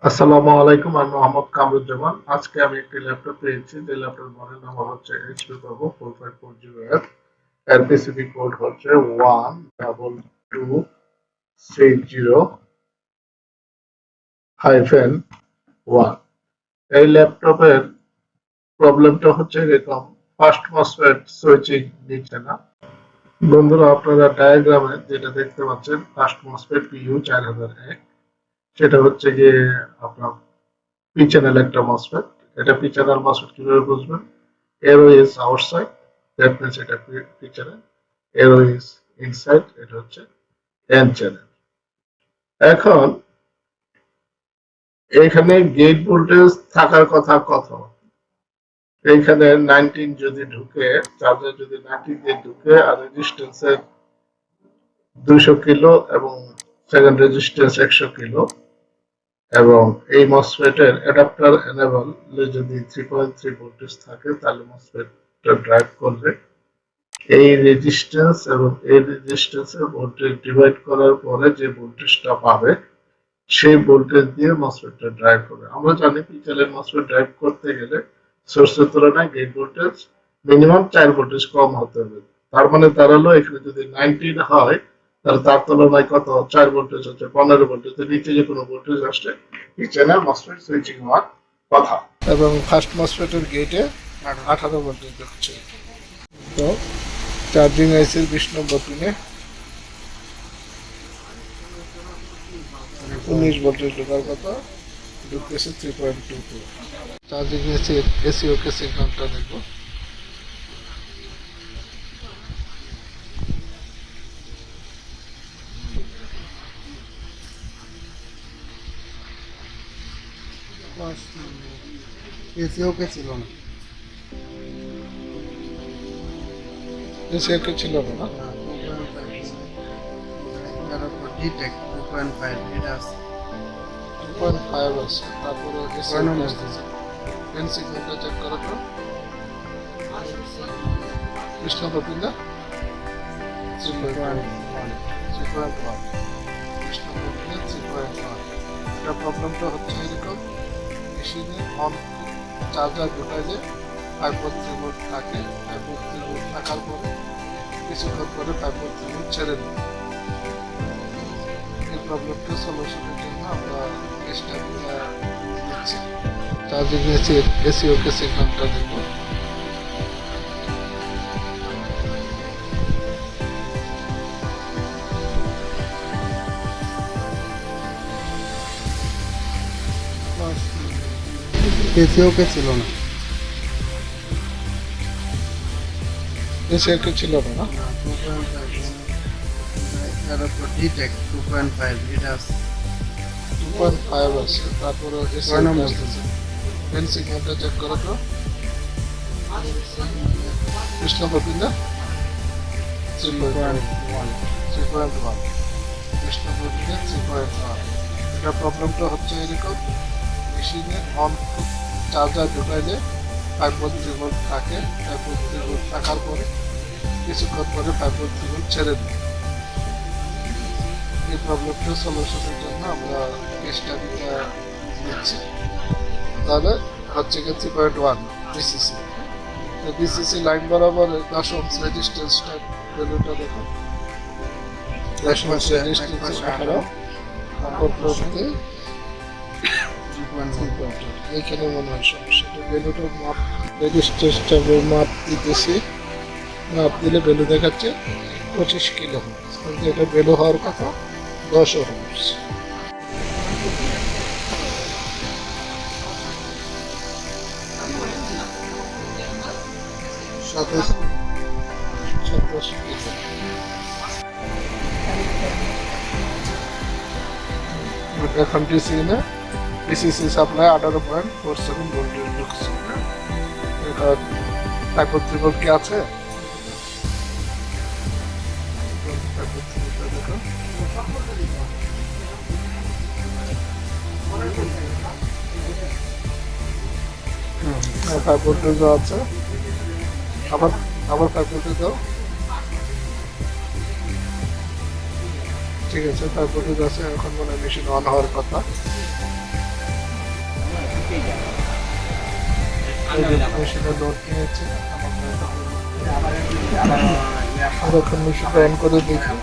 আসসালামু আলাইকুম, আমি মোহাম্মদ কামরুজ্জামান। আজকে আমি একটি ল্যাপটপ পেয়েছি, যে ল্যাপটপ মডেল নাম্বার হচ্ছে HP PROBOOK 4540S। এর পিসিবি কোড হচ্ছে 12230-1। এই ল্যাপটপের প্রবলেমটা হচ্ছে এরকম: ফার্স্ট মসফেট সুইচিং নিচ্ছে না। বন্ধুরা, আপনারা ডায়াগ্রামে যেটা দেখতে পাচ্ছেন, ফার্স্ট মসফেট PU 4001, সেটা হচ্ছে গিয়ে আপনার পি চ্যানেল একটা মসফেট। এটা পি চ্যানেল মসফেট কিভাবে বুঝবেন? এরো ইজ আউটসাইড, দ্যাট মিনস এটা P channel. Arrow is inside, এটা হচ্ছে এন চ্যানেল। এখন এইখানে গেট ভোল্টেজ থাকার কথা কত? এইখানে 19 যদি ঢুকে, চার্জার যদি 19 দিয়ে ঢুকে, আর রেজিস্ট্যান্সের 200 কিলো এবং সেকেন্ড রেজিস্ট্যান্স 100 কিলো, এবং এই মসফেটের অ্যাডাপ্টার এনেবল যদি 3.3 ভোল্টেজ থাকে, তাহলে মসফেটটা ড্রাইভ করবে। এই রেজিস্ট্যান্স এবং এই রেজিস্ট্যান্সের ভোল্টেজ ডিভাইড করার পরে যে ভোল্টেজটা পাবে, সেই ভোল্টেজ দিয়ে মসফেটটা ড্রাইভ করবে। আমরা জানি পি চ্যানেল মসফেট ড্রাইভ করতে গেলে সোর্সের তুলনায় গেট ভোল্টেজ মিনিমাম 4 ভোল্টেজ কম হতে হবে। তার মানে দাঁড়ালো, এখানে যদি 19 হয়, তাহলে তার তুলনায় কত? 4 ভোল্টেজ হচ্ছে 15 ভোল্টেজ। নিচে যে কোনো ভোল্টেজ আসলে পি চ্যানেল মসফেট সুইচিং হওয়ার কথা। এবং ফার্স্ট মসফেটের গেটে 18 ভোল্টেজ দেখছে। তো চার্জিং আইসির 20 নম্বর পিনে 19 ভোল্টেজ ঢোকার কথা, ঢুকতেছে 3.22। চার্জিং আইসির এসি ওকে সিগন্যালটা দেখবো। এসি ওকে ছিল না, এসি ওকে ছিল না। তারপর ডিটেক 2.5 এটা আছে, 2.5 আছে। তারপরে এন সিগন্যালটা চেক করো তো। 20 নম্বর পিনটা 3.1। 20 নম্বর পিনে 3.1। এটা প্রবলেমটা হচ্ছে এরকম: মেশিনে অন চার্জার ঢোকাইলে 5.3 ভোল্ট থাকে, 5.3 ভোল্ট থাকার পরে কিছুক্ষণ পরে 5.3 ভোল্ট ছেড়ে দেয়। এই প্রবলেমটা সলিউশনের জন্য আমরা চেষ্টা দিচ্ছি। চার্জিং এসি ওকে সিগন্যালটা দেখবো। এসি ওকে ছিল না, এসি ওকে ছিল না। 2.5। তারপর ডিটেক 2.5 এটা আছে, 2.5 আছে। তারপরে এসি এন সিগন্যালটা চেক করো তো। 20 নম্বর পিনটা 3.1। 20 নম্বর পিনে 3.1। এটা প্রবলেমটা হচ্ছে এরকম: মেশিনে অন চার্জার ঢোকাইলে 5.3 ভোল্ট থাকে, 5.3 ভোল্ট থাকার পরে কিছুক্ষণ পরে 5.3 ভোল্ট ছেড়ে দেয়। এই প্রবলেমটা সলিউশনের জন্য আমরা চেষ্টা দিচ্ছি। তাহলে হচ্ছে কি 3.1 বিসিসি। বিসিসি লাইন বরাবর 10 ওহমস রেজিস্ট্যান্সটা ভ্যালুটা দেখো। 10 ওহমস রেজিস্ট্যান্স 18 নম্বর প্রতি এইখানে মনে হয় সমস্যা। ভ্যালুটার মাপ, রেজিস্ট্যান্সটা মাপ দিতেছি, মাপ দিলে ভ্যালু দেখাচ্ছে 25 কিলো ওহমস, কিন্তু এটা ভ্যালু হওয়ার কথা 10 ওহমস। সাতাশ কিলো। এখন ডিসি না, ডিসিসি সাপ্লাই 18.47 ভোল্টেজ ঢুকছে। এটা 5.3 ভোল্ট কি আছে? 5 ভোল্টেজ আছে। আবার 5 ভোল্টেজ দাও। ঠিক আছে, 5 ভোল্টেজ আছে। এখন মনে হয় মেশিন অন হওয়ার কথা। মেশিনে লোড নিয়েছে এখন মেশিন রান করে দেখি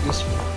ডিসপ্লে